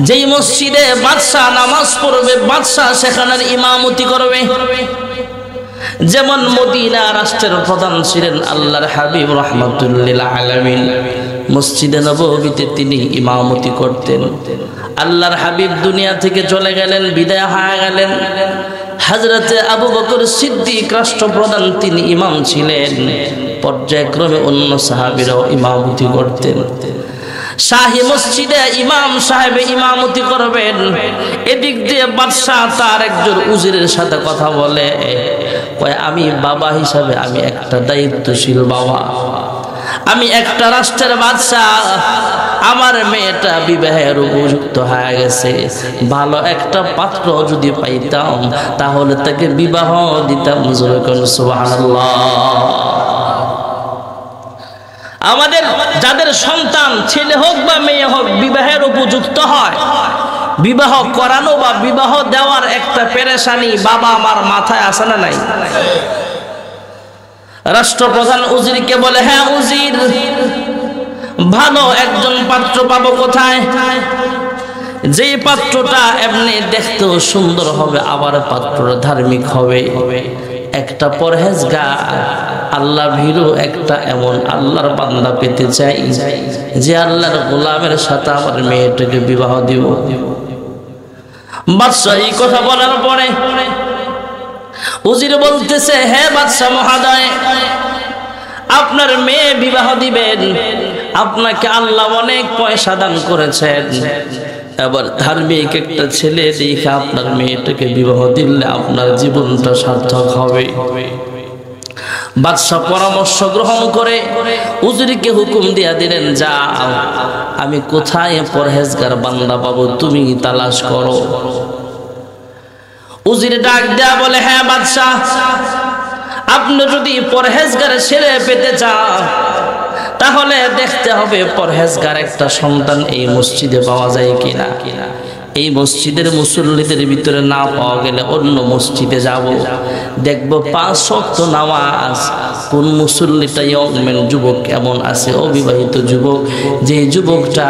যেই মসজিদে বাদশাহ নামাজ পড়বে, বাদশাহ সেখানের ইমামতি করবে। যেমন মদিনা রাষ্ট্রের প্রধান ছিলেন আল্লাহর হাবিব রাহমাতুল লিল আলামিন, মসজিদে নববীতে তিনি ইমামতি করতেন। আল্লাহর হাবিব দুনিয়া থেকে চলে গেলেন, বিদায় হয়ে গেলেন। হযরতে আবু বকর সিদ্দিক রাষ্ট্রপ্রধান, তিনি ইমাম ছিলেন। পর্যায়ক্রমে অন্য সাহাবীরাও ইমামতি করতেন। শাহী মসজিদে ইমাম সাহেব ইমামতি করবেন। এদিক দিয়ে বাদশাহ তার একজন উজিরের সাথে কথা বলে, কয় আমি বাবা হিসাবে আমি একটা দায়িত্বশীল বাবা, আমি একটা রাষ্ট্রের বাদশাহ, আমার মেয়েটা বিবাহের উপযুক্ত হয়ে গেছে, ভালো একটা পাত্র যদি পাইতাম তাহলে তাকে বিবাহ দিতাম। সুবহানাল্লাহ। আমাদের যাদের সন্তান ছেলে হোক বা মেয়ে হোক বিবাহের উপযুক্ত হয়, বিবাহ করানো বা বিবাহ দেওয়ার একটা পেরেশানি বাবা আমার মাথায় আসে না নাই? রাষ্ট্রপ্রধান উজিরকে বলে, হ্যাঁ উজির, ভালো একজন পাত্র পাবো কোথায়? যেই পাত্রটা এমনি দেখতেও সুন্দর হবে, আবার পাত্রটা ধার্মিক হবে, একটা পরহেজগার আল্লাহ ভীরু একটা এমন আল্লাহর বান্দা পেতে চাই যে আল্লাহর গোলামের সাথে আমার মেয়েটাকে বিবাহ দিব। বাদশাহ এই কথা বলার পরে উজির বলতেছে, হ্যাঁ বাদশাহ মহোদয়, আপনার মেয়ে বিবাহ দিবেন, আপনাকে আল্লাহ অনেক পয়সা দান করেছেন, এবার ধার্মিক একটা ছেলে দেখে আপনার মেয়েটাকে বিবাহ দিলে আপনার জীবনটা সার্থক হবে। বাদশাহ পরামর্শ গ্রহণ করে উজিরকে হুকুম দিয়া দিলেন, যাও, আমি কোথায় পরহেজগার বান্দা পাবো তুমি তালাশ করো। উজির ডাক দেয়া বলে, হ্যাঁ বাদশাহ, আপনি যদি পরহেজগার ছেলে পেতে চান তাহলে দেখতে হবে পরহেজগার একটা সন্তান এই মসজিদে পাওয়া যায় কিনা। এই মসজিদের মুসল্লিদের ভিতরে না পাওয়া গেলে অন্য মসজিদে যাব, দেখব 5 ওয়াক্ত নামাজ কোন মুসল্লিটা ইয়ংম্যান যুবক এমন আছে, অবিবাহিত যুবক, যে যুবকটা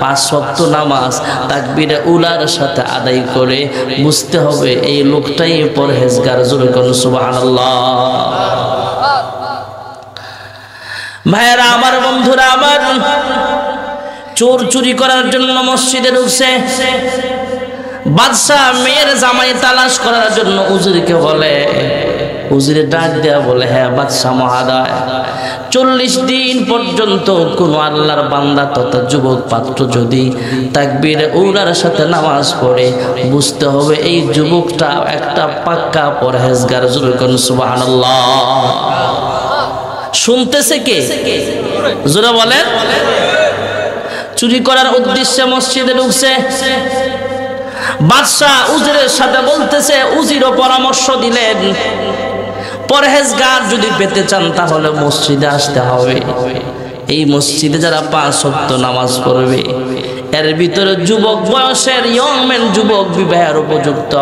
5 ওয়াক্ত নামাজ তাকবীরে উলার সাথে আদায় করে, বুঝতে হবে এই লোকটাই পরহেজগার। জোরে কোন সুবহানাল্লাহ। ভাইরা আমার, বন্ধুরা আমার, চোর চুরি করার জন্য মসজিদে ঢুকছে। বাদশাহ মেয়ের জামাই তালাশ করার জন্য উজিরকে বলে, উজিরে ডাক দেয়া বলে, হ্যাঁ বাদশাহ মহোদয়, 40 দিন পর্যন্ত কোন আল্লাহর বান্দা তথা যুবক পাত্র যদি তাকবীরে উলার সাথে নামাজ পড়ে, বুঝতে হবে এই যুবকটা একটা পাক্কা পরহেজগার। জোরে কোন সুবহানাল্লাহ। শুনতেছে কে? জোরে বলেন। চুরি করার উদ্দেশ্যে মসজিদে ঢুকছে। বাদশাহ উজিরের সাথে বলতেছে, উজিরও পরামর্শ দিলেন, পরহেজগার যদি পেতে চান তাহলে মসজিদে আসতে হবে। এই মসজিদে যারা 5 ওয়াক্ত নামাজ পড়বে এর ভিতরে যুবক বয়সের ইয়ংম্যান যুবক, বিবাহের উপযুক্ত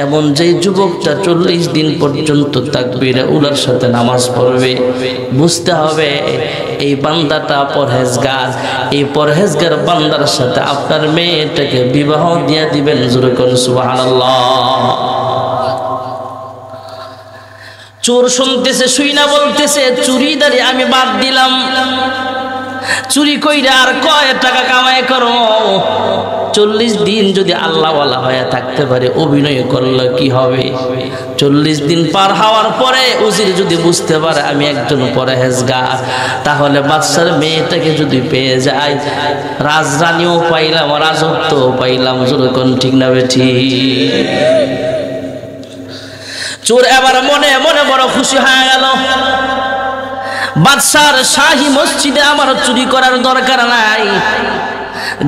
এমন যে যুবকটা 40 দিন পর্যন্ত তাকবীরে উলার সাথে নামাজ পড়বে, বুঝতে হবে এই বান্দাটা পরহেজগার। এই পরহেজগার বান্দার সাথে আপনার মেয়েটাকে বিবাহ দিয়ে দিবেন। জোরে কোন সুবহানাল্লাহ। চোর শুনতেছে, শুইনা বলতেছে, চুরিদারি আমি বাদ দিলাম, চুরি কইরা আর কয় টাকা কামাই করো, 40 দিন যদি আল্লাহওয়ালা হয়ে থাকতে পারে, অভিনয় করলে কি হবে? 40 দিন পার হওয়ার পরে উজির যদি বুঝতে পারে আমি একজন পরহেজগার, তাহলে বাদশার মেয়েটাকে যদি পেয়ে যায়, রাজরানীও পাইলাম, রাজত্বও পাইলাম। জোরে কোন ঠিক না বেঠি? চোর এবার মনে মনে বড় খুশি হয়ে গেল, বাদশার শাহী মসজিদে আমার চুরি করার দরকার নাই,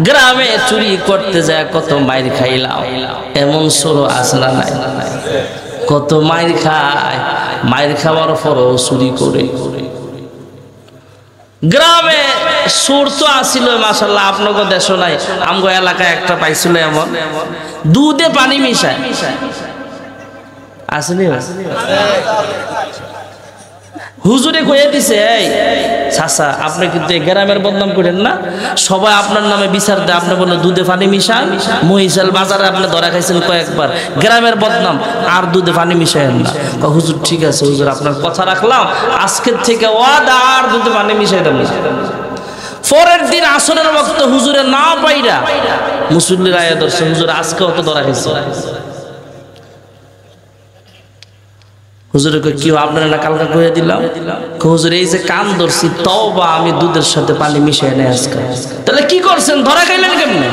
গ্রামে চুরি করতে যায় কত মাইর খাইলাম, এমন চোর আছে না নাই? কত মাইর খায়, মাইর খাওয়ার পরও চুরি করে। গ্রামে চোর তো আসিল মাশাআল্লাহ, আপনাকে দেশ নাই, আমগো এলাকায় একটা পাইছিল এমন, দুধে পানি মিশায়, আসেনি? হুজুরে কয়ে দিছে, এই চাচা আপনি কিন্তু এই গ্রামের বদনাম করেন না, সবাই আপনার নামে বিচার দেয়, আপনি বলে দুধে পানি মিশান, মহিষাল বাজারে আপনি ধরা খাইছেন কয়েকবার, গ্রামের বদনাম, আর দুধে পানি মিশাইন না। হুজুর ঠিক আছে হুজুর, আপনার কথা রাখলাম, আজকের থেকে ওয়াদা আর দুধে পানি মিশাই দেন না। পরের দিন আসরের বক্ত হুজুরে না পাইরা মুসল্লির আয়া ধরছে, হুজুর আজকে অত ধরা খাইছে। হুজুরে কি আপনারা না কালকা কয়ে দিলাম, হুজুর এই যে কান ধরছি তওবা, আমি দুধের সাথে পানি মিশাই নাই আজকে। তাহলে কি করছেন, ধরা খাইলেন কেমনে?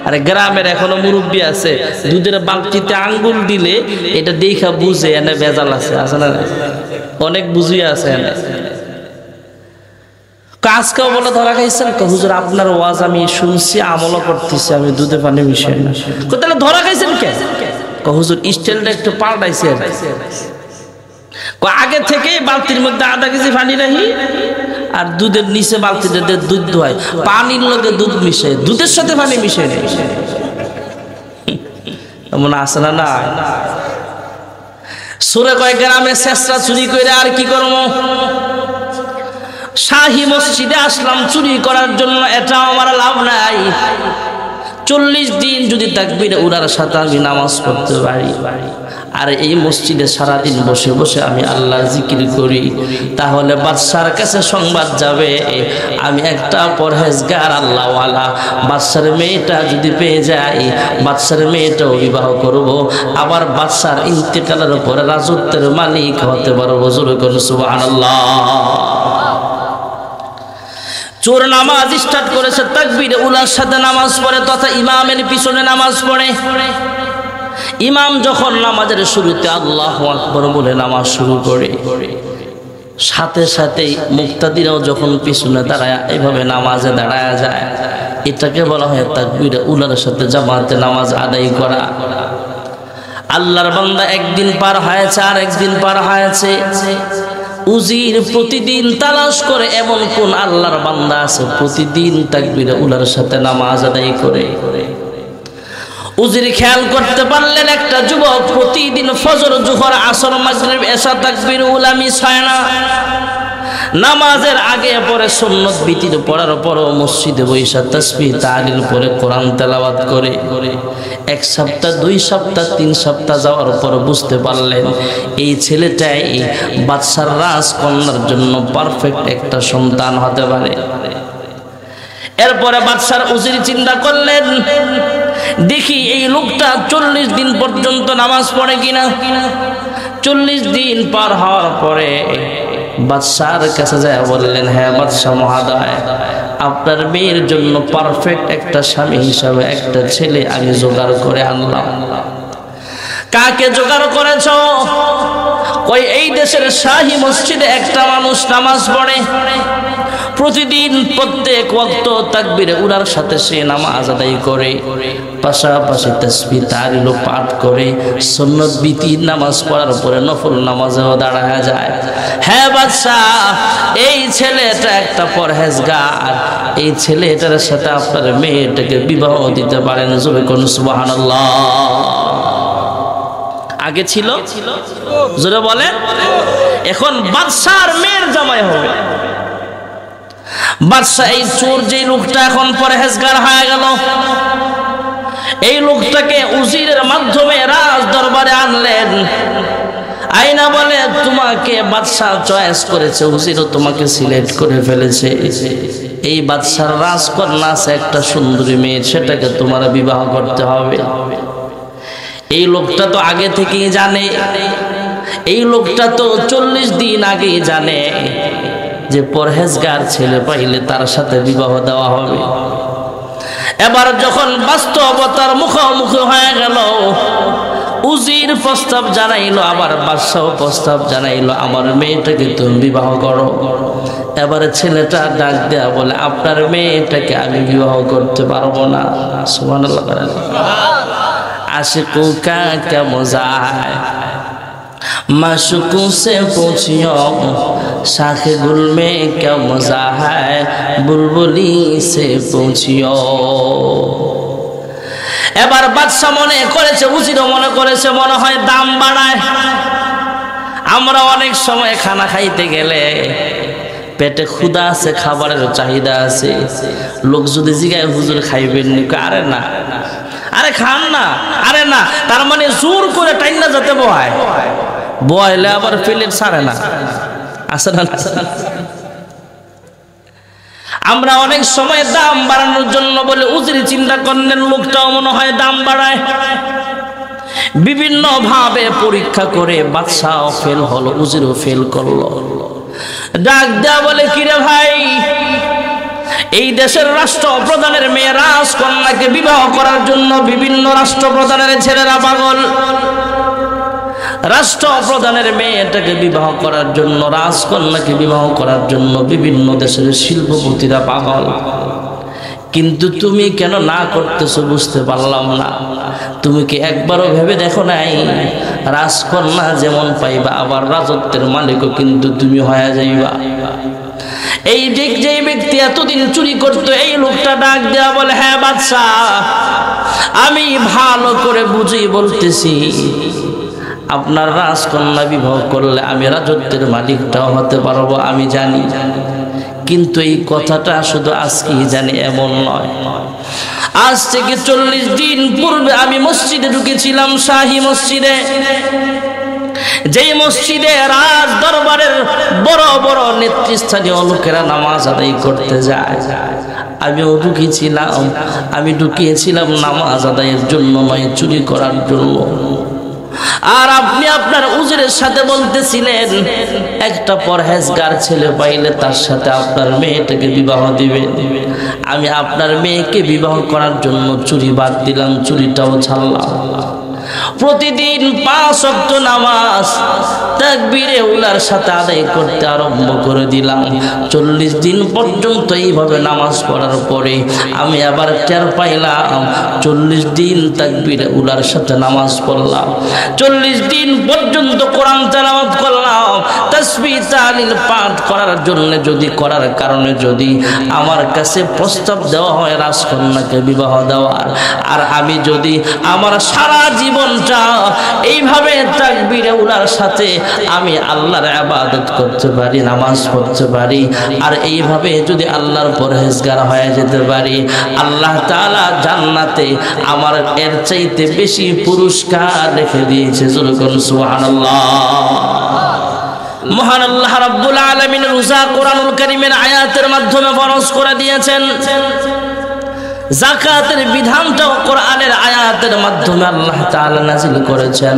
আরে গ্রামের এখনো মুরব্বী আছে, দুধের বালতিতে আঙ্গুল দিলে এটা দেখা বুঝে এনে ভেজাল আছে, আছে না? অনেক বুঝিয়ে আছে এনে। আজকেও বলে ধরা খাইছেন, হুজুর আপনার ওয়াজ আমি শুনছি, আমলও করতেছি, আমি দুধে পানি মিশাই না। তাহলে ধরা খাইছেন কে? হুজুর স্টাইলটা একটু পাল্টাইছে, আগে থেকে বালতির মধ্যে আধা কেজি পানি রাখি, আর দুধের নিচে বালতিতে দুধ ধোয়াই, পানির লগে দুধ মিশাই, দুধের সাথে পানি মিশাই নেই। এমন আছে না? না সুরে কয় গ্রামে শেষরা চুরি করে আর কি করবো, শাহী মসজিদে আসলাম চুরি করার জন্য, এটা আমার লাভ নাই। 40 দিন যদি তাকবীরে উলার সাথে আমি নামাজ পড়তে পারি, আর এই মসজিদে সারাদিন বসে বসে আমি আল্লাহর জিকির করি, তাহলে বাদশার কাছে সংবাদ যাবে আমি একটা পরহেজগার আল্লাহওয়ালা। বাদশার মেয়েটা যদি পেয়ে যাই, বাদশার মেয়েটাও বিবাহ করব, আবার বাদশার ইন্তেকালের পরে রাজত্বের মালিক হতে পারবো। জোরে করুন সুবহানাল্লাহ। চোর নামাজ স্টার্ট করেছে, তাকবীরে উলার সাথে নামাজ পড়ে তথা ইমামের পিছনে নামাজ পড়ে। ইমাম যখন নামাজের শুরুতে আল্লাহু আকবার বলে নামাজ শুরু করে, সাথে সাথেই মুক্তাদিরাও যখন পিছনে দাঁড়ায় এইভাবে নামাজে দাঁড়ায় যায়, এটাকে বলা হয় তাকবীরে উলার সাথে জামাতে নামাজ আদায় করা। আল্লাহর বান্দা একদিন পার হয়েছে, আর একদিন পার হয়েছে, উজির প্রতিদিন তালাশ করে এমন কোন আল্লাহর বান্দা আছে প্রতিদিন তাকবীরে উলার সাথে নামাজ আদায় করে। উজির খেয়াল করতে পারলেন একটা যুবক প্রতিদিন ফজর, জোহর, আসর, মাগরিব, এশা তাকবীর উলা মিস হয় না। নামাজের আগে পরে সুন্নত বিতির পড়ার পরও মসজিদে বৈশা তাসবিহ তাহলিল পরে কোরআন তেলাওয়াত করে। 1 সপ্তাহ, 2 সপ্তাহ, 3 সপ্তাহ যাওয়ার পর বুঝতে পারলেন এই ছেলেটাই বাদশার রাজকন্যার জন্য পারফেক্ট একটা সন্তান হতে পারে। এরপরে বাদশার উজির চিন্তা করলেন, দেখি এই লোকটা 40 দিন পর্যন্ত নামাজ পড়ে কিনা। 40 দিন পার হওয়ার পরে বাদশার কাছে যায় বললেন, হ্যাঁ বাদশা মহোদয়, আপনার মেয়ের জন্য পারফেক্ট একটা স্বামী হিসাবে একটা ছেলে আমি জোগাড় করে আনলাম। কাকে জোগাড় করেছ? কই এই দেশের শাহী মসজিদে একটা মানুষ নামাজ পড়ে, প্রতিদিন প্রত্যেক ওয়াক্ত তাকবীরে উলার সাথে সে নামাজ আদায় করে, পাশাপাশি তাসবিহ তাহলিল পাঠ করে, সুন্নত বিতির নামাজ পড়ার পরে নফল নামাজেও দাঁড়ায় যায়। হ্যাঁ বাদশা, এই ছেলেটা একটা পরহেজগার, এই ছেলেটার সাথে আপনার মেয়েটাকে বিবাহ দিতে পারেন। জোরে করুন সুবহানাল্লাহ। আগে ছিল, জোরে বলে, এখন বাদশার মেয়ের জামাই হবে। বাদশা এই চোর যে লোকটা এখন পরহেজগার হয়ে গেল, এই লোকটাকে উজিরের মাধ্যমে রাজ দরবারে আনলেন। আইনা বলে, তোমাকে বাদশা চয়েস করেছে, উজিরও তোমাকে সিলেক্ট করে ফেলেছে। এই বাদশার রাজকন্যা আছে একটা সুন্দরী মেয়ে, সেটাকে তোমার বিবাহ করতে হবে। এই লোকটা তো আগে থেকেই জানে, এই লোকটা তো 40 দিন আগেই জানে যে পরহেজগার ছেলে পাইলে তার সাথে বিবাহ দেওয়া হবে। এবার যখন বাস্তবতার মুখোমুখি হয়ে গেল, উজির প্রস্তাব জানাইলো, আবার বাদশাও প্রস্তাব জানাইলো, আমার মেয়েটাকে তুমি বিবাহ করো। এবারে ছেলেটা ডাক দেয়া বলে, আপনার মেয়েটাকে আমি বিবাহ করতে পারবো না। সুবহানাল্লাহ। आशिकों का क्या मजा है, माशूकों से पूछियो, शाखे गुल में क्या मजा है, बुलबुली से पूछियो। এবার বাদশা মনে করেছে, উজিরও মনে করেছে, মনে হয় দাম বাড়ায়, আমরা অনেক সময় খানা খাইতে গেলে পেটে ক্ষুধা আছে, খাবারের চাহিদা আছে, লোক যদি জিগায় হুজুর খাইবেন নি, আরে না, আরে খান না, আরে না, তার মানে জোর করে টাইনা যাতে বহাইলে আবার প্লেট ছাড়ে না, আছে না? আমরা অনেক সময় দাম বাড়ানোর জন্য বলে উজির চিন্তা করলেন, লোকটাও মনে হয় দাম বাড়ায়, বিভিন্ন ভাবে পরীক্ষা করে বাদশাও ফেল হলো, উজিরও ফেল করলো। ডাক দেয়া বলে, কিরে ভাই, এই দেশের রাষ্ট্রপ্রধানের মেয়ে রাজকন্যাকে বিবাহ করার জন্য বিভিন্ন রাষ্ট্রপ্রধানের ছেলেরা পাগল, রাষ্ট্রপ্রধানের মেয়েটাকে বিবাহ করার জন্য, রাজকন্যাকে বিবাহ করার জন্য বিভিন্ন দেশের শিল্পপতিরা পাগল। কিন্তু তুমি কেন না করতেছো বুঝতে পারলাম না। তুমি কি একবারও ভেবে দেখো নাই, রাজকন্যা যেমন পাইবা আবার রাজত্বের মালিকও কিন্তু তুমি হয়ে যাইবা। এই যে ব্যক্তি এতদিন চুরি করতো, এই লোকটা ডাক দেয়া বলে, হ্যাঁ বাদশা, আমি ভালো করে বুঝেই বলতেছি, আপনার রাজকন্যা বিবাহ করলে আমি রাজত্বের মালিকটাও হতে পারবো, আমি জানি। কিন্তু এই কথাটা শুধু আজকেই জানি এমন নয়। আজ থেকে 40 দিন পূর্বে আমি মসজিদে ঢুকেছিলাম, শাহী মসজিদে, যেই মসজিদে রাজ দরবারের বড় বড় নেতৃস্থানীয় লোকেরা নামাজ আদায় করতে যায়। আমিও ঢুকেছিলাম, আমি ঢুকিয়েছিলাম নামাজ আদায়ের জন্য নয়, চুরি করার জন্য। আর আপনি আপনার উজিরের সাথে বলতেছিলেন, একটা পরহেজগার ছেলে পাইলে তার সাথে আপনার মেয়েটাকে বিবাহ দিবেন। আমি আপনার মেয়েকে বিবাহ করার জন্য চুরি বাদ দিলাম, চুরিটাও ছাড়লাম। প্রতিদিন 5 ওয়াক্ত নামাজ তাকবীরে উলার সাথে আদায় করতে আরম্ভ করে দিলাম। 40 দিন পর্যন্ত এইভাবে নামাজ পড়ার পরে আমি আবার টের পাইলাম 40 দিন তাকবীরে উলার সাথে নামাজ পড়লাম, 40 দিন পর্যন্ত কোরআন তেলাওয়াত করলাম, তাসবিহ তাহলিল পাঠ করার জন্য, যদি করার কারণে যদি আমার কাছে প্রস্তাব দেওয়া হয় রাজকন্যাকে বিবাহ দেওয়ার, আর আমি যদি আমার সারা জীবনটা এইভাবে তাকবীরে উলার সাথে আমি আল্লাহর ইবাদত করতে পারি, নামাজ পড়তে পারি, আর এইভাবে যদি আল্লাহর পরহেজগার হয়ে যেতে পারি, আল্লাহ তাআলা জান্নাতে আমার এর চাইতে বেশি পুরস্কার রেখে দিয়েছে। সুবহানাল্লাহ। মহান আল্লাহ রাব্বুল আলামিন রোজা কোরআনুল কারীমের আয়াতের মাধ্যমে ফরজ করে দিয়েছেন। যাকাতের বিধানটাও কোরআনের আয়াতের মাধ্যমে আল্লাহ তাআলা নাযিল করেছেন।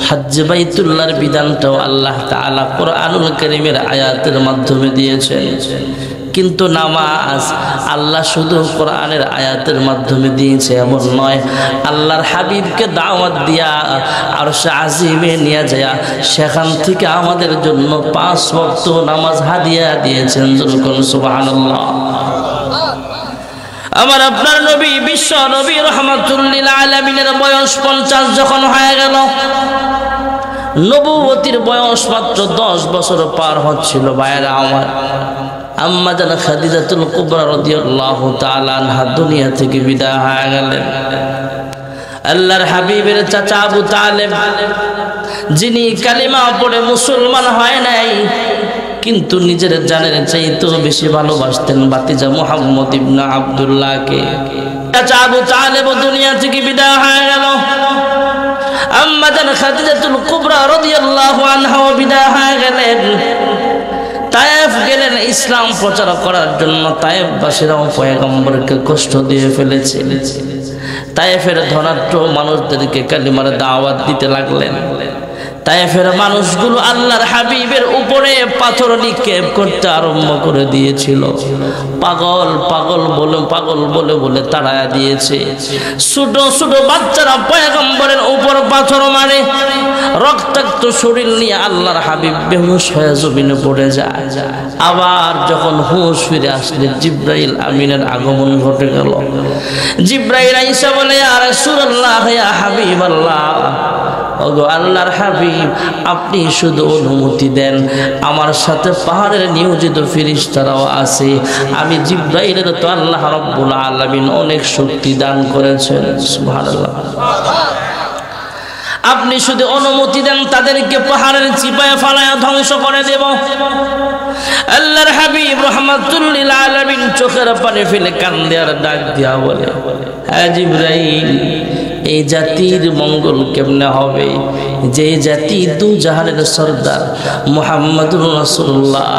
হজ্জ বাইতুল্লাহর বিধানটাও আল্লাহ তাআলা কোরআনুল কারীমের আয়াতের মাধ্যমে দিয়েছেন। কিন্তু নামাজ আল্লাহ শুধু কোরআনের আয়াতের মাধ্যমে দিয়েছে এমন নয়, আল্লাহর হাবিবকে দাওয়াত দিয়া আরশে আজিমে নিয়ে যায় সেখান থেকে আমাদের জন্য 5 ওয়াক্ত নামাজ হাদিয়া দিয়েছেন। সুবহানাল্লাহ। আমার আপনার নবী, বিশ্ব নবী রাহমাতুল লিল আলামিনের বয়স 50 যখন হয়ে গেল, নবুয়তির বয়স মাত্র 10 বছর পার হচ্ছিল। ভাইরা আমার, আম্মা জান খাদিজাতুল কুবরা রাদিয়াল্লাহু তাআলা আনহা দুনিয়া থেকে বিদায় হয়ে গেলেন। আল্লাহর হাবিবের চাচা আবু তালেব, যিনি কালিমা পড়ে মুসলমান হয় নাই কিন্তু নিজের জানের চাইতেও বেশি ভালোবাসতেন ভাতিজা মুহাম্মদ ইবনে আব্দুল্লাহকে, চাচা আবু তালেব দুনিয়া থেকে বিদায় হয়ে গেল। আম্মা জান খাদিজাতুল কুবরা রাদিয়াল্লাহু আনহা বিদায় হয়ে গেলেন। তায়েফ গেলেন ইসলাম প্রচার করার জন্য। তায়েফবাসীরাও পয়গম্বরকে কষ্ট দিয়ে ফেলেছে। তায়েফের ধনাঢ্য মানুষদেরকে কালিমার দাওয়াত দিতে লাগলেন। তায়েফের মানুষগুলো আল্লাহর হাবিবের উপরে পাথর নিক্ষেপ করতে আরম্ভ করে দিয়েছিল। পাগল পাগল বলে বলে তাড়ায়া দিয়েছে। ছোট ছোট বাচ্চারা পয়গম্বরের উপর পাথর মারে। রক্তাক্ত শরীর নিয়ে আল্লাহর হাবিব বেহুশ হয়ে জমিনে পড়ে যায়। আবার যখন হুঁশ ফিরে আসলে জিব্রাইল আমিনের আগমন ঘটে গেল। জিব্রাইল আইসা বলে, ইয়া রাসূলুল্লাহ, ইয়া হাবিবাল্লাহ, ওগো আল্লাহর হাবিব, আপনি শুধু অনুমতি দেন, আমার সাথে পাহাড়ের নিয়োজিত ফেরেশতারাও আছে। আমি জিব্রাইলের তো আল্লাহ রাব্বুল আলামিন অনেক শক্তি দান করেছেন। সুবহানাল্লাহ। আপনি শুধু অনুমতি দেন তাদেরকে পাহাড়ের চিপায় ফালায়া ধ্বংস করে দেব। আল্লাহর হাবিব রাহমাতুল লিল আলামিন চোখের পানি ফেলে কান্দে আর ডাক দিয়া বলে, হ্যাঁ জিবরাইল, এই জাতির মঙ্গল কেমনে হবে যে জাতি দু জাহানের সরদার মুহাম্মদুর রাসূলুল্লাহ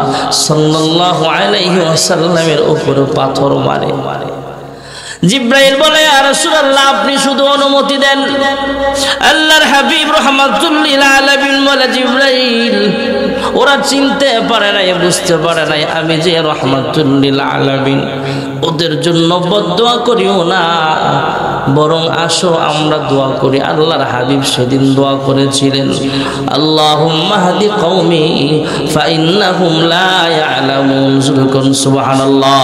সাল্লাল্লাহু আলাইহি ওয়াসাল্লামের উপর পাথর মারে। জিবরাইল বলে, ইয়া রাসূলুল্লাহ, আপনি শুধু অনুমতি দেন। আল্লাহর হাবিব রাহমাতুল লিল আলামিন বলে, জিবরাইল, ওরা চিনতে পারে নাই, বুঝতে পারে নাই আমি যে রাহমাতুল লিল আলামিন। ওদের জন্য বদদোয়া করিও না, বরং আসো আমরা দোয়া করি। আল্লাহর হাবিব সেদিন দোয়া করেছিলেন, আল্লাহুম্মা হাদি কওমি ফাইন্নাহুম লা ইয়ালামুন। সুবহানাল্লাহ।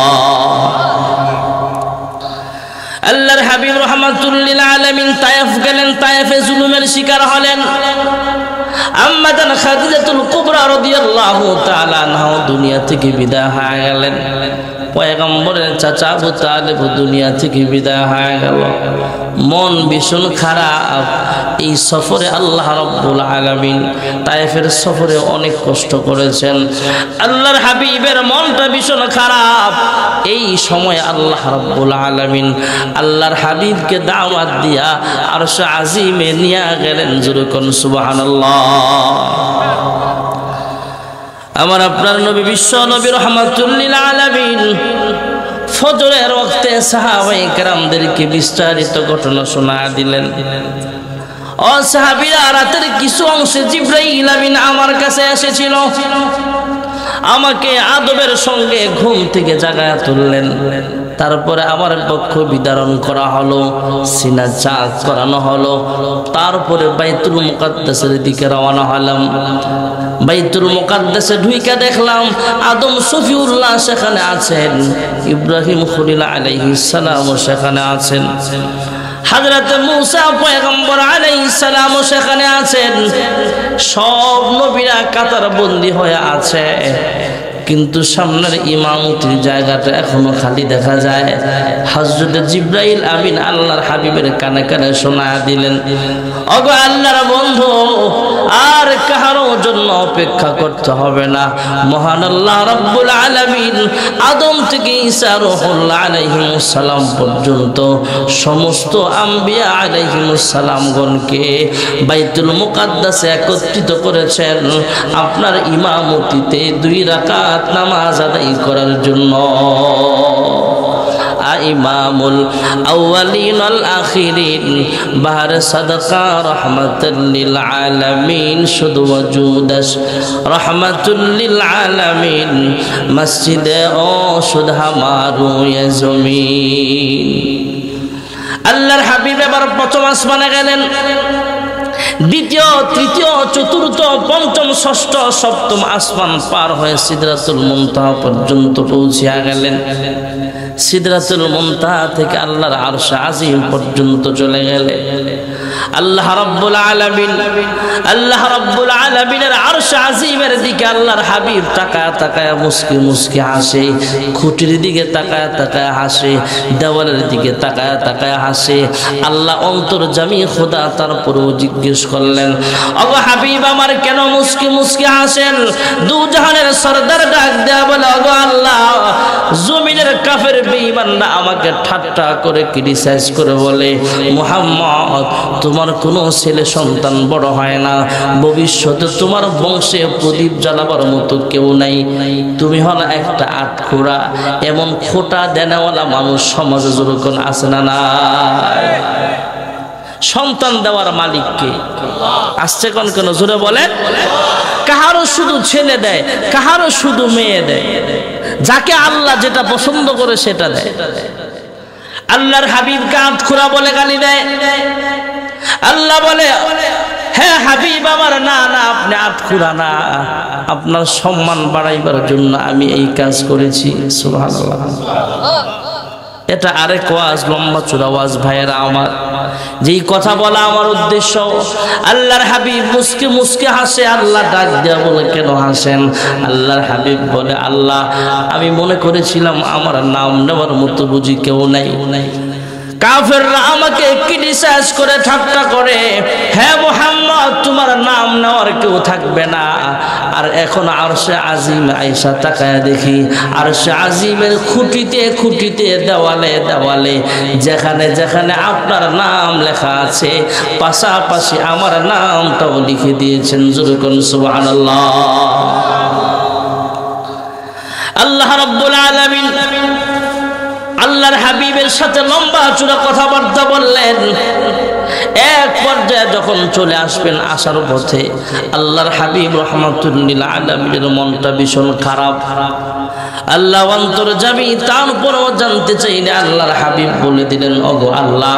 আল্লাহর হাবিব রাহমাতুল লিল আলামিন তায়েফ গেলেন, তায়েফে জুলুমের শিকার হলেন। আম্মা জান খাদিজাতুল কুবরা রাদিয়াল্লাহু তাআলা আনহা দুনিয়া থেকে বিদায় হয়ে গেলেন। পয়গম্বরের চাচা আবু তালেব দুনিয়া থেকে বিদায় হয়ে গেল। মন ভীষণ খারাপ। এই সফরে আল্লাহ রাব্বুল আলামিন তায়েফের সফরে অনেক কষ্ট করেছেন। আল্লাহর হাবিবের মনটা ভীষণ খারাপ। এই সময় আল্লাহ রাব্বুল আলামিন আল্লাহর হাবিবকে দাওয়াত দিয়া আরশ আজিমে নিয়ে গেলেন। জোরে কোন সুবহানাল্লাহ। আমার আপনার নবী বিশ্ব নবী রাহমাতুল লিল আলামিন ফজরের ওয়াক্তে সাহাবায়ে কেরামদেরকে বিস্তারিত ঘটনা শোনা দিলেন। ও সাহাবীরা, রাতের কিছু অংশে জিবরাইল আমিন আমার কাছে এসেছিল। আমাকে আদবের সঙ্গে ঘুম থেকে জাগায়া তুললেন। তারপরে আমার পক্ষ বিদারণ করা হলো, সিনা চাক করানো হলো। তারপরে বাইতুল মুকাদ্দাসের দিকে রওনা হলাম। বাইতুল মুকাদ্দাসে ঢুইকা দেখলাম আদম শফিউল্লাহ সেখানে আছেন, ইব্রাহিম খলিল আলাইহিস সালাম সেখানে আছেন, হযরত মূসা পয়গম্বর আলাইহিস সালাম সেখানে আছেন। সব নবীরা কাতার বন্দী হয়ে আছে, কিন্তু সামনের ইমামতির জায়গাটা এখনো খালি দেখা যায়। হযরত জিবরাইল আমিন আল্লাহর হাবিবের কানে কানে শোনায়া দিলেন, ওগো আল্লাহর বন্ধু, আর কারো জন্য অপেক্ষা করতে হবে না। মহান আল্লাহ রাব্বুল আলামিন আদম থেকে ঈসা রূহুল্লাহ আলাইহিস সালাম পর্যন্ত সমস্ত আম্বিয়া আলাইহিস সালামগণকে বাইতুল মুকাদ্দাসে একত্রিত করেছেন আপনার ইমামতিতে 2 রাকাত নামাজ আদায় করার জন্য। ইমামুল আউয়ালিন ওয়াল আখিরিন বাহার সাদাকা রাহমাতুল লিল আলামিন শুধু ওয়াজুদাস রাহমাতুল লিল আলামিন মসজিদে ও শুধু হামারু ইয়া জমিন। আল্লাহর হাবিব এবার প্রথম আসমানে গেলেন। দ্বিতীয়, তৃতীয়, চতুর্থ, পঞ্চম, ষষ্ঠ, সপ্তম আসমান পার হয়ে সিদরাতুল মুনতাহা পর্যন্ত পৌঁছিয়া গেলেন। সিদরাতুল মুনতাহা থেকে আল্লাহর আরশ আজিম পর্যন্ত চলে গেলে আল্লাহ রাব্বুল আলামিনের আরশ আজিমের দিকে আল্লাহর হাবিব তাকায়া তাকায়া মুস্কি মুস্কি হাসে, খুঁটির দিকে তাকায়া তাকায়া হাসে, দেওয়ালের দিকে তাকায়া তাকায়া হাসে। আল্লাহ অন্তর্যামী খোদা তারপরেও জিজ্ঞেস করলেন, ওগো হাবিব আমার, কেন মুস্কি মুস্কি হাসেন? দু জাহানের সরদার ডাক দেয়া বলে, ওগো আল্লাহ, জমিনের কাফের বেঈমানরা আমাকে ঠাট্টা করে ক্রিটিসাইজ করে বলে, মুহাম্মদ তোমার কোনো ছেলে সন্তান বড় হয় না, ভবিষ্যতে তোমার বংশে প্রদীপ জ্বালাবার মতো কেউ নাই, তুমি হলো একটা আটখোড়া। এমন খোটা দেনাওয়ালা মানুষ সমাজে যখন আছে না নাই? সন্তান দেওয়ার মালিক কে? আসছে কোন কোন জোরে বলেন। কাহারও শুধু ছেলে দেয়, কাহারও শুধু মেয়ে দেয়, যাকে আল্লাহ যেটা পছন্দ করে সেটা দেয়। আল্লাহর হাবিবকে আটখোড়া বলে গালি দেয়। আল্লাহ বলে, হ্যাঁ হাবিব আমার, না না আপনি আটখোড়া না, আপনার সম্মান বাড়াইবার জন্য আমি এই কাজ করেছি। সুবহানাল্লাহ। এটা আরেক ওয়াজ, লম্বা চূড়া ওয়াজ ভাইয়েরা আমার। যেই কথা বলা আমার উদ্দেশ্য, আল্লাহর হাবিব মুস্কি মুস্কি হাসে। আল্লাহ ডাক দেয়া বলে, কেন হাসেন? আল্লাহর হাবিব বলে, আল্লাহ আমি মনে করেছিলাম আমার নাম নেওয়ার মতো বুঝি কেউ নাই, কাফেররা আমাকে ক্রিটিসাইজ করে ঠাট্টা করে, হে মুহাম্মদ তোমার নাম নেওয়ার কেউ থাকবে না। আর এখন আরশে আজিম আয়েশা তাকায় দেখি আরশে আজিমের খুঁটিতে খুঁটিতে দেওয়ালে দেওয়ালে যেখানে যেখানে আপনার নাম লেখা আছে পাশাপাশি আমার নামটাও লিখে দিয়েছেন। জোরে কোন সুবহানাল্লাহ। আল্লাহ রাব্বুল আলামিন আল্লাহর হাবিবের সাথে লম্বা চূড়া কথাবার্তা বললেন। এক পর্যায়ে যখন চলে আসবেন, আসার পথে আল্লাহর হাবিব রাহমাতুল্লিল আলামিনের মনটা ভীষণ খারাপ। আল্লাহ অন্তর্যামী, তারপরও জানতে চাইলে আল্লাহর হাবিব বলে দিলেন, ওগো আল্লাহ,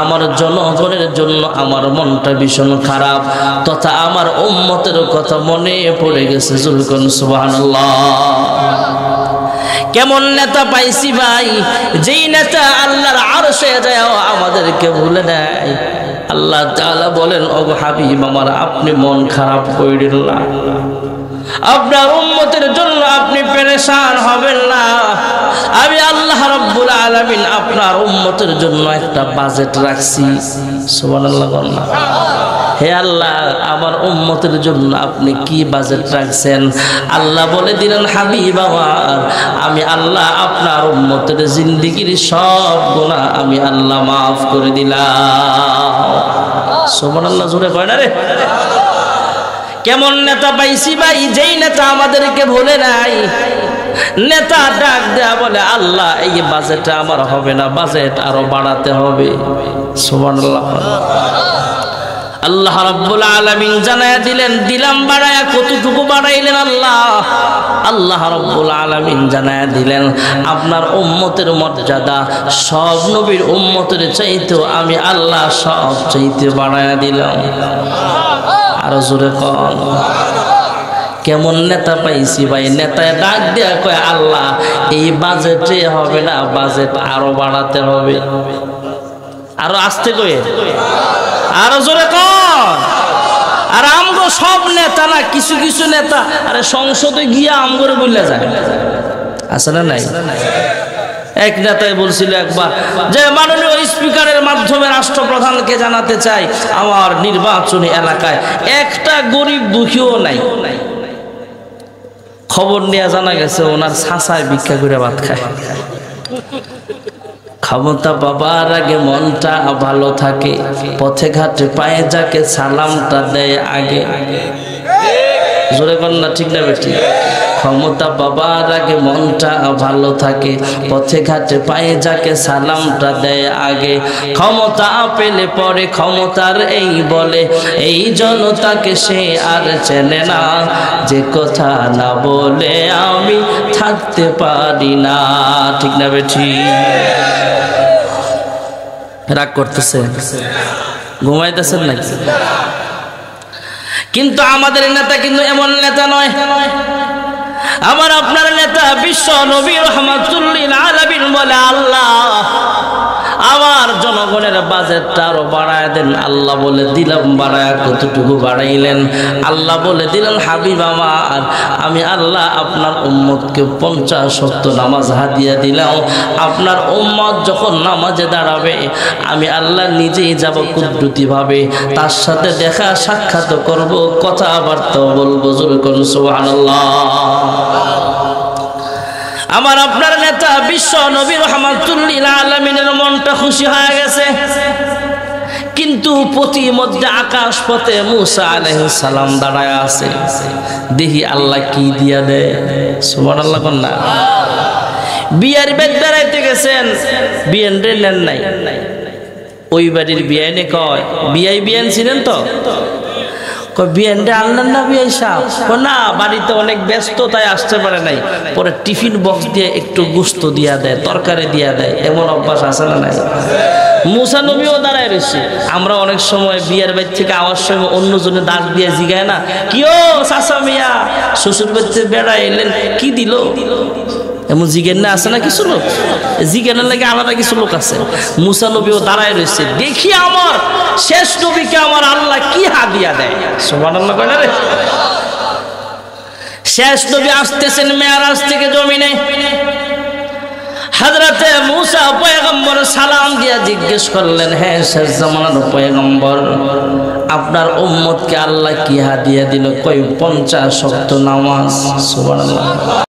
আমার জনগণের জন্য আমার মনটা ভীষণ খারাপ, তথা আমার উম্মতের কথা মনে পড়ে গেছে। জুলকুন সুবহানাল্লাহ। কেমন নেতা পাইছি ভাই, যেই নেতা আল্লাহর আরশে যায় আমাদেরকে ভুলে দেয়। আল্লাহ তাআলা বলেন, ওগো হাবিব আমার, আপনি মন খারাপ কইরেন না, আপনার উম্মতের জন্য আপনি পেরেশান হবেন না। আমি আল্লাহ রাব্বুল আলামিন আপনার উম্মতের জন্য একটা বাজেট রাখছি। সুবহানাল্লাহ। হে আল্লাহ, আমার উম্মতের জন্য আপনি কি বাজেট রাখছেন? আল্লাহ বলে দিলেন, হাবিব আমার, আমি আল্লাহ আপনার উম্মতের জিন্দেগীর সব গুনাহ আমি আল্লাহ মাফ করে দিলাম। সুবহানাল্লাহ। জোরে কয় না রে। কেমন নেতা পাইছি ভাই, যেই নেতা আমাদেরকে ভুলে নাই। নেতা ডাক দেয়া বলে, আল্লাহ এই বাজেটটা আমার হবে না, বাজেট আরো বাড়াতে হবে। সুবহানাল্লাহ। আল্লাহ রাব্বুল আলামিন জানায়া দিলেন, দিলাম বাড়ায়া। কতটুকু বাড়াইলেন আল্লাহ? আল্লাহ রাব্বুল আলামিন জানায়া দিলেন, আপনার উম্মতের মর্যাদা সব নবীর উম্মতের চাইতেও আমি আল্লাহ সব চাইতে বাড়ায়া দিলাম। আরো জোরে কন। কেমন নেতা পাইছি ভাই, নেতায় ডাক দেয়া কয়, আল্লাহ এই বাজেটে হবে না, বাজেট আরো বাড়াতে হবে। আরো আসতে কয়ে, আরো জোরে কন। আর আমগো সব নেতা না, কিছু কিছু নেতা আরে সংসদে গিয়া আমগরে বললে যায়, আছে না নাই? এক নেতাই বলছিল একবার যে, মাননীয় স্পিকারের মাধ্যমে রাষ্ট্রপ্রধানকে জানাতে চাই আমার নির্বাচনী এলাকায় একটা গরিব দুঃখীও নাই। খবর নিয়ে জানা গেছে ওনার ছাঁচায় ভিক্ষা করে ভাত খায়। ক্ষমতা পাবার আগে মনটা ভালো থাকে, পথে ঘাটে পায়ে যাকে সালামটা দেয় আগে। জোরে কর না, ঠিক না বেটি? ক্ষমতা পাবার আগে মনটা ভালো থাকে, পথে ঘাটে পায়ে যাকে সালামটা দেয় আগে। ক্ষমতা পেলে পরে ক্ষমতার এই বলে, এই জনতাকে সে আর চেনে না, যে কথা না বলে আমি থাকতে পারি না। ঠিক না বেটি? রাগ করতেছে, ঘুমাইতেছেন নাকি? কিন্তু আমাদের নেতা কিন্তু এমন নেতা নয়। আমার আপনার নেতা বিশ্ব নবী রাহমাতুল্লিল আলামিন বলে, আল্লাহ আমার জনগণের বাজেটটা আরো বাড়ায় দেন। আল্লাহ বলে দিলাম বাড়ায়। কতটুকু বাড়াইলেন? আল্লাহ বলে দিলেন, হাবিব আমার, আমি আল্লাহ আপনার উম্মতকে 50 নামাজ হাদিয়া দিলাম। আপনার উম্মত যখন নামাজে দাঁড়াবে আমি আল্লাহ নিজেই যাব কুদরতি ভাবে, তার সাথে দেখা সাক্ষাৎ করব, কথাবার্তা বলবো। জোরে করুন সুবহানাল্লাহ। আমার আপনার নেতা বিশ্ব নবী রাহমাতুল্লিল আলামিনের মনটা খুশি হয়ে গেছে। কিন্তু প্রতিমধ্যে আকাশ পথে মুসা আলাইহিস সালাম দাঁড়ায় আছে। দেখি আল্লাহ কি দিয়া দেয়। সুবহানাল্লাহ। কন্যা বিয়ের বেদ বেড়াইতে গেছেন, বিয়েন নেন নাই। ওই বাড়ির বিয়ানে কয়, বিয়ান ছিলেন তো? বিয়ানটা আনলেন না বিয়াই সাহেব? না, বাড়িতে অনেক ব্যস্ত তাই আসতে পারে নাই। পরে টিফিন বক্স দিয়ে একটু গোশত দিয়া দেয়, তরকারি দিয়া দেয়। এমন অভ্যাস আছে না নাই? মুসা নবীও দাঁড়ায় রয়েছে। আমরা অনেক সময় বিয়ের বাড়ি থেকে আওয়ার সময় অন্যজনে ডাক দিয়ে জিগায় না, কি ও চাচা মিয়া, শ্বশুর বাড়িতে বেড়ায় এলেন, কি দিল? এমন জিজ্ঞেন না আছে না কিছু লোক? জিজ্ঞানের লাগে আলাদা কিছু লোক আছে। মুসা নবীও দাঁড়ায় রয়েছে। দেখি আমার শেষ নবীকে আমার আল্লাহ কি হাদিয়া দেয়। সুবহানাল্লাহ। কয় না রে? শেষ নবী আসতেছেন মেরাজ থেকে জমিনে। হযরতে মূসা পয়গম্বর সালাম দিয়া জিজ্ঞেস করলেন, হে শেষ জামানার পয়গম্বর, আপনার উম্মতকে আল্লাহ কি হাদিয়া দিল? কই 50 ওয়াক্ত নামাজ। সুবহানাল্লাহ।